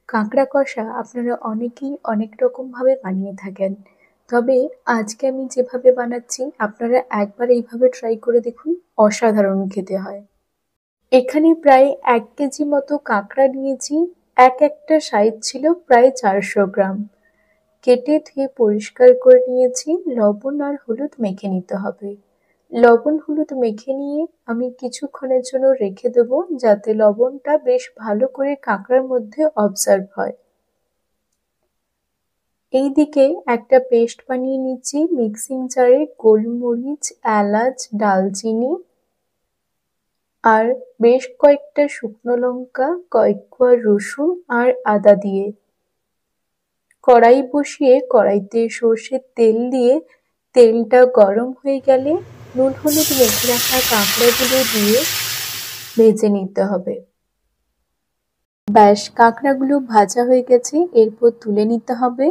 কাঁকড়া কষা আপনারা অনেকেই অনেক রকমভাবে বানিয়ে থাকেন, তবে আজকে আমি যেভাবে বানাচ্ছি আপনারা একবার এইভাবে ট্রাই করে দেখুন, অসাধারণ খেতে হয়। এখানে প্রায় 1 কেজি মতো কাঁকড়া নিয়েছি। একটা সাইজ ছিল প্রায় 400 গ্রাম। কেটে ধুয়ে পরিষ্কার করে নিয়েছি। লবণ আর হলুদ মেখে নিতে হবে। লবণ হলুদ মেখে নিয়ে আমি কিছুক্ষণের জন্য রেখে দেবো, যাতে লবণটা বেশ ভালো করে কাঁকড়ার মধ্যে অবজার্ভ হয়। এইদিকে একটা পেস্ট বানিয়ে নিচ্ছি। মিক্সিং জারে গোলমরিচ, এলাচ, দালচিনি আর বেশ কয়েকটা শুকনো লঙ্কা, কয়েক কোয়া রসুন আর আদা দিয়ে কড়াই বসিয়ে কড়াইতে সর্ষের তেল দিয়ে তেলটা গরম হয়ে গেলে নুন হলুদ মেখে রাখা কাঁকড়াগুলো দিয়ে ভেজে নিতে হবে। ব্যাস, কাঁকড়াগুলো ভাজা হয়ে গেছে, এরপর তুলে নিতে হবে।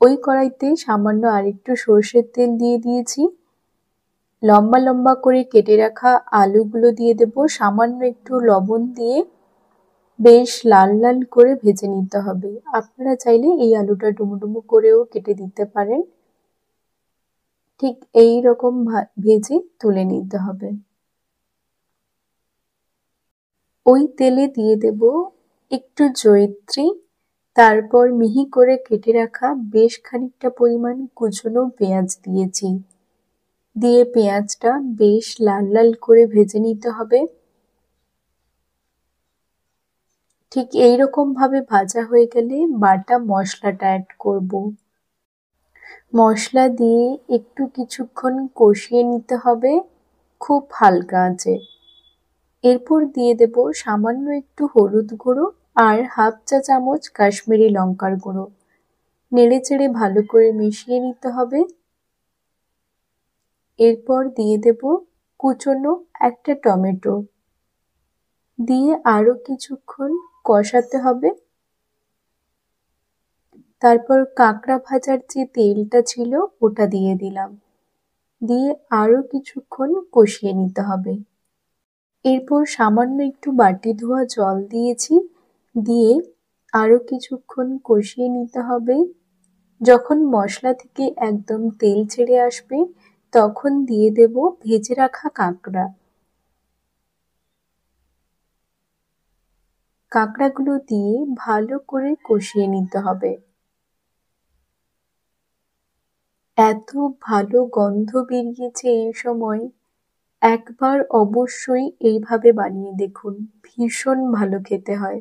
ওই কড়াইতে সামান্য আরেকটু সর্ষের তেল দিয়ে দিয়েছি। লম্বা লম্বা করে কেটে রাখা আলুগুলো দিয়ে দেব। সামান্য একটু লবণ দিয়ে বেশ লাল লাল করে ভেজে নিতে হবে। আপনারা চাইলে এই আলুটা ডুমো ডুমো করেও কেটে দিতে পারেন। ঠিক এই রকম ভেজে তুলে নিতে হবে। ওই তেলে দিয়ে দেব একটু জয়িত্রী, তারপর মিহি করে কেটে রাখা বেশ খানিকটা পরিমাণ কুচনো পেঁয়াজ দিয়েছি। দিয়ে পেঁয়াজটা বেশ লাল লাল করে ভেজে নিতে হবে। ঠিক এইরকম ভাবে ভাজা হয়ে গেলে বাটা মশলাটা অ্যাড করব। মশলা দিয়ে একটু কিছুক্ষণ কষিয়ে নিতে হবে খুব হালকা আঁচে। এরপর দিয়ে দেব সামান্য একটু হলুদ গুঁড়ো আর হাফ চা চামচ কাশ্মীরি লঙ্কার গুঁড়ো। নেড়ে চেড়ে ভালো করে মিশিয়ে নিতে হবে। এরপর দিয়ে দেব কুচনো একটা টমেটো, দিয়ে আরো কিছুক্ষণ কষাতে হবে। তারপর কাঁকড়া ভাজার যে তেলটা ছিল ওটা দিয়ে দিলাম, দিয়ে আরো কিছুক্ষণ কষিয়ে নিতে হবে। এরপর সামান্য একটু বাটি ধোয়া জল দিয়েছি, দিয়ে আরো কিছুক্ষণ কষিয়ে নিতে হবে। যখন মশলা থেকে একদম তেল ছেড়ে আসবে তখন দিয়ে দেব ভেজে রাখা কাঁকড়া। কাঁকড়াগুলো দিয়ে ভালো করে কষিয়ে নিতে হবে। এত ভালো গন্ধ বেরিয়েছে এই সময়, একবার অবশ্যই এইভাবে বানিয়ে দেখুন, ভীষণ ভালো খেতে হয়।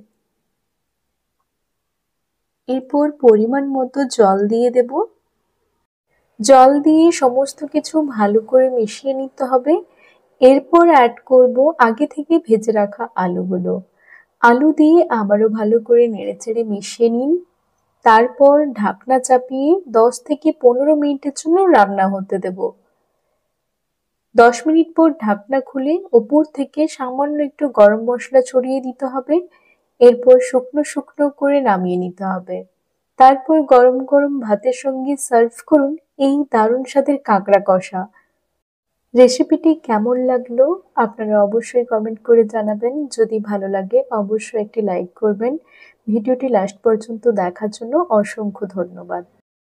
এরপর পরিমাণ মতো জল দিয়ে দেব। জল দিয়ে সমস্ত কিছু ভালো করে মিশিয়ে নিতে হবে। এরপর অ্যাড করব আগে থেকে ভেজে রাখা আলুগুলো। আলু দিয়ে আবারও ভালো করে নেড়েচেড়ে মিশিয়ে নিন। তারপর ঢাকনা চাপিয়ে 10 থেকে 15 মিনিটের জন্য রান্না হতে দেব। 10 মিনিট পর ঢাকনা খুলে উপর থেকে সামান্য একটু গরম মশলা ছড়িয়ে দিতে হবে। এরপর শুকনো শুকনো করে নামিয়ে নিতে হবে। তারপর গরম গরম ভাতের সঙ্গে সার্ভ করুন এই দারুণ স্বাদের কাঁকড়া কষা। রেসিপিটি কেমন লাগলো আপনারা অবশ্যই কমেন্ট করে জানাবেন। যদি ভালো লাগে অবশ্যই একটি লাইক করবেন। ভিডিওটি লাস্ট পর্যন্ত দেখার জন্য অসংখ্য ধন্যবাদ।